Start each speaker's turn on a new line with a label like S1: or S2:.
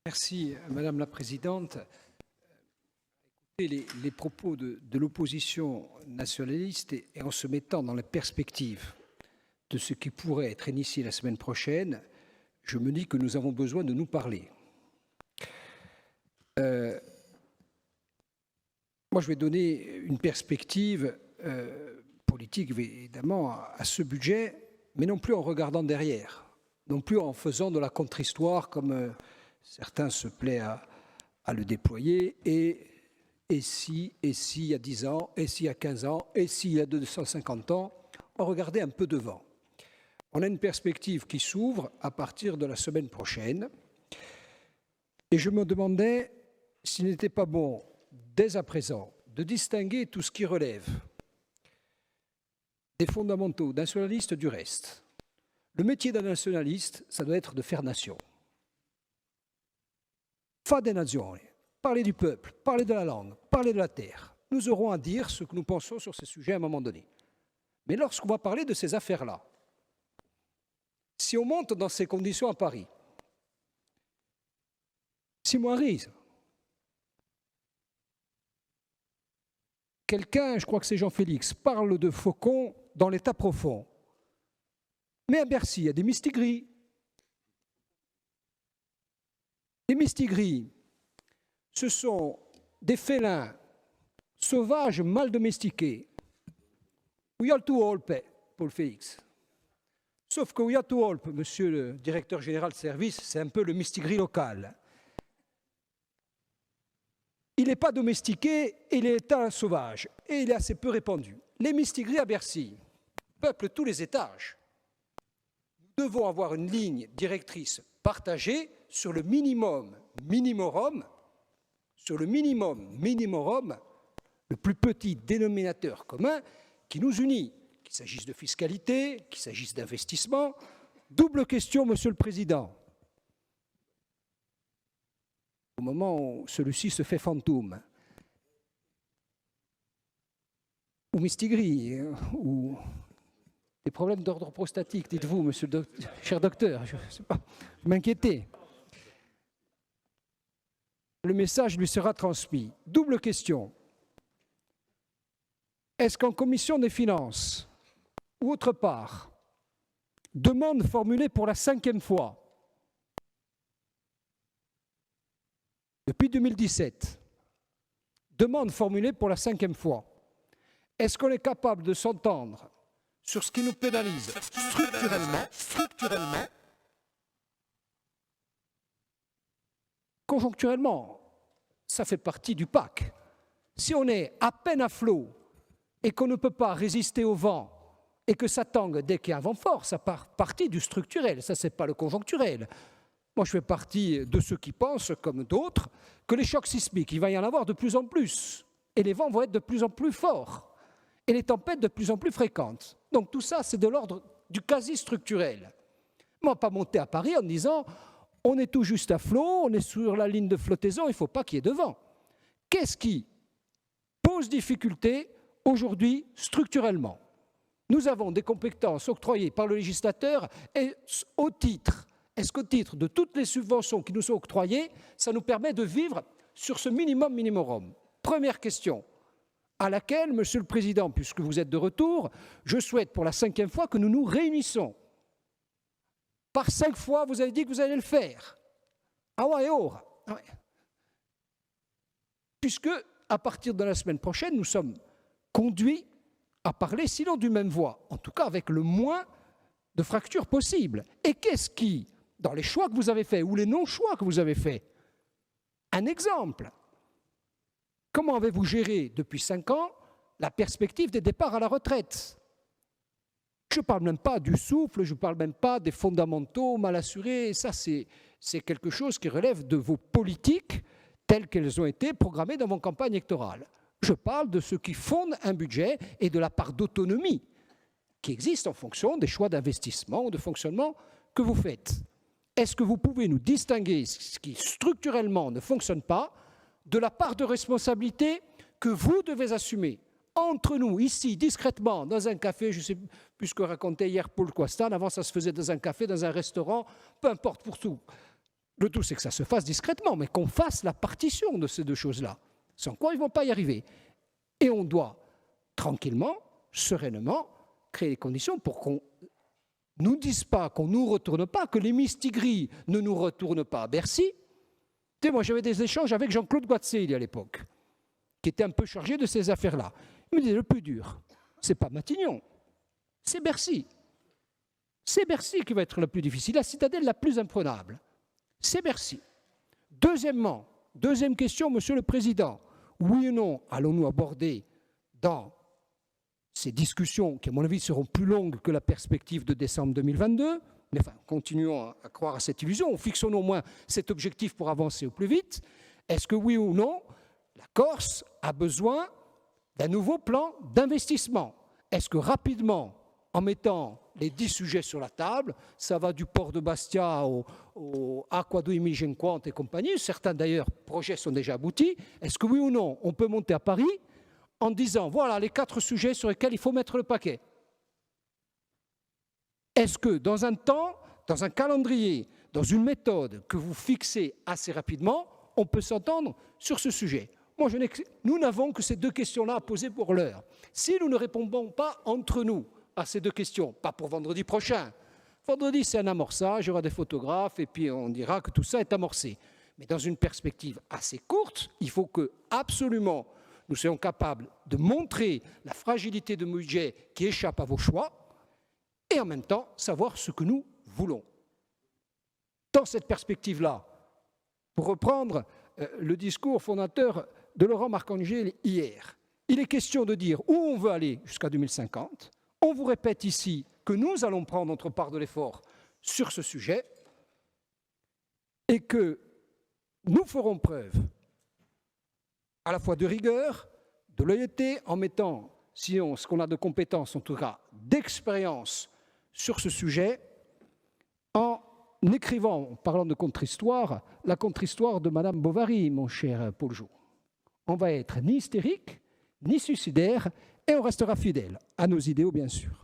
S1: Merci, Madame la Présidente. Les propos de l'opposition nationaliste et en se mettant dans la perspective de ce qui pourrait être initié la semaine prochaine, je me dis que nous avons besoin de nous parler. Moi, je vais donner une perspective politique, évidemment, à ce budget, mais non plus en regardant derrière, non plus en faisant de la contre-histoire comme certains se plaisent à le déployer, et si, il y a 10 ans, et s'il y a 15 ans, et s'il y a 250 ans, on regardait un peu devant. On a une perspective qui s'ouvre à partir de la semaine prochaine, et je me demandais s'il n'était pas bon, dès à présent, de distinguer tout ce qui relève des fondamentaux nationalistes du reste. Le métier d'un nationaliste, ça doit être de faire nation. Fare nazione, parler du peuple, parler de la langue, parler de la terre. Nous aurons à dire ce que nous pensons sur ces sujets à un moment donné. Mais lorsqu'on va parler de ces affaires-là, si on monte dans ces conditions à Paris, si moi Rise, quelqu'un, je crois que c'est Jean-Félix, parle de faucons dans l'état profond, mais à Bercy, il y a des mistigris. Les mistigris, ce sont des félins sauvages mal domestiqués. Où il y a tout holpe, Paul Félix. Sauf que où il y a tout holpe, monsieur le directeur général de service, c'est un peu le mistigris local. Il n'est pas domestiqué, il est état sauvage, et il est assez peu répandu. Les mistigris à Bercy peuplent tous les étages. Nous devons avoir une ligne directrice partagée sur le minimum minimorum, le plus petit dénominateur commun qui nous unit, qu'il s'agisse de fiscalité, qu'il s'agisse d'investissement. Double question, Monsieur le Président. Au moment où celui-ci se fait fantôme, ou mistigris, ou des problèmes d'ordre prostatique, dites-vous, monsieur le cher docteur, je ne sais pas, je m'inquiétais. Le message lui sera transmis. Double question. Est-ce qu'en commission des finances, ou autre part, demande formulée pour la 5e fois, depuis 2017, demande formulée pour la 5e fois, est-ce qu'on est capable de s'entendre sur ce qui nous pénalise structurellement, conjoncturellement, ça fait partie du PAC. Si on est à peine à flot et qu'on ne peut pas résister au vent et que ça tangue dès qu'il y a un vent fort, ça part partie du structurel, ça c'est pas le conjoncturel. Moi je fais partie de ceux qui pensent, comme d'autres, que les chocs sismiques, il va y en avoir de plus en plus et les vents vont être de plus en plus forts et les tempêtes de plus en plus fréquentes. Donc tout ça c'est de l'ordre du quasi-structurel. On ne va pas monter à Paris en disant on est tout juste à flot, on est sur la ligne de flottaison, il ne faut pas qu'il y ait de vent. Qu'est-ce qui pose difficulté aujourd'hui structurellement? Nous avons des compétences octroyées par le législateur et est-ce qu'au titre de toutes les subventions qui nous sont octroyées, ça nous permet de vivre sur ce minimum? Première question à laquelle, Monsieur le Président, puisque vous êtes de retour, je souhaite pour la 5e fois que nous nous réunissons. Par 5 fois, vous avez dit que vous allez le faire. Ah ouais, oh. Ah ouais. Puisque, à partir de la semaine prochaine, nous sommes conduits à parler, sinon d'une même voix, en tout cas avec le moins de fractures possible. Et qu'est-ce qui, dans les choix que vous avez faits, ou les non-choix que vous avez faits, un exemple, comment avez-vous géré depuis 5 ans la perspective des départs à la retraite? Je ne parle même pas du souffle, je ne parle même pas des fondamentaux mal assurés. Ça, c'est quelque chose qui relève de vos politiques telles qu'elles ont été programmées dans vos campagnes électorales. Je parle de ce qui fonde un budget et de la part d'autonomie qui existe en fonction des choix d'investissement ou de fonctionnement que vous faites. Est-ce que vous pouvez nous distinguer ce qui structurellement ne fonctionne pas de la part de responsabilité que vous devez assumer? Entre nous, ici, discrètement, dans un café, je ne sais plus ce que racontait hier Paul Coistan, avant ça se faisait dans un café, dans un restaurant, peu importe pour tout. Le tout, c'est que ça se fasse discrètement, mais qu'on fasse la partition de ces deux choses-là. Sans quoi, ils ne vont pas y arriver. Et on doit, tranquillement, sereinement, créer les conditions pour qu'on ne nous dise pas, qu'on ne nous retourne pas, que les mistigris ne nous retournent pas à Bercy. Tu sais, moi, j'avais des échanges avec Jean-Claude Guazzeli à l'époque, qui était un peu chargé de ces affaires-là. Il me disait, le plus dur, ce n'est pas Matignon, c'est Bercy. C'est Bercy qui va être le plus difficile, la citadelle la plus imprenable. C'est Bercy. Deuxièmement, deuxième question, Monsieur le Président, oui ou non allons-nous aborder dans ces discussions, qui à mon avis seront plus longues que la perspective de décembre 2022, mais enfin, continuons à croire à cette illusion, fixons au moins cet objectif pour avancer au plus vite. Est-ce que oui ou non, la Corse a besoin d'un nouveau plan d'investissement? Est-ce que rapidement, en mettant les 10 sujets sur la table, ça va du port de Bastia au Acqua 2050 et compagnie, certains d'ailleurs projets sont déjà aboutis, est-ce que oui ou non, on peut monter à Paris en disant, voilà les 4 sujets sur lesquels il faut mettre le paquet? Est-ce que dans un temps, dans un calendrier, dans une méthode que vous fixez assez rapidement, on peut s'entendre sur ce sujet? Moi, nous n'avons que ces 2 questions-là à poser pour l'heure. Si nous ne répondons pas entre nous à ces 2 questions, pas pour vendredi prochain. Vendredi, c'est un amorçage, il y aura des photographes et puis on dira que tout ça est amorcé. Mais dans une perspective assez courte, il faut que absolument nous soyons capables de montrer la fragilité de budget qui échappe à vos choix et en même temps savoir ce que nous voulons. Dans cette perspective-là, pour reprendre le discours fondateur de Laurent Marcangeli hier, il est question de dire où on veut aller jusqu'à 2050. On vous répète ici que nous allons prendre notre part de l'effort sur ce sujet et que nous ferons preuve à la fois de rigueur, de loyauté, en mettant, ce qu'on a de compétences, en tout cas d'expérience sur ce sujet, en écrivant, en parlant de contre-histoire, la contre-histoire de Madame Bovary, mon cher Paul Jo. On va être ni hystérique, ni suicidaire, et on restera fidèle à nos idéaux, bien sûr.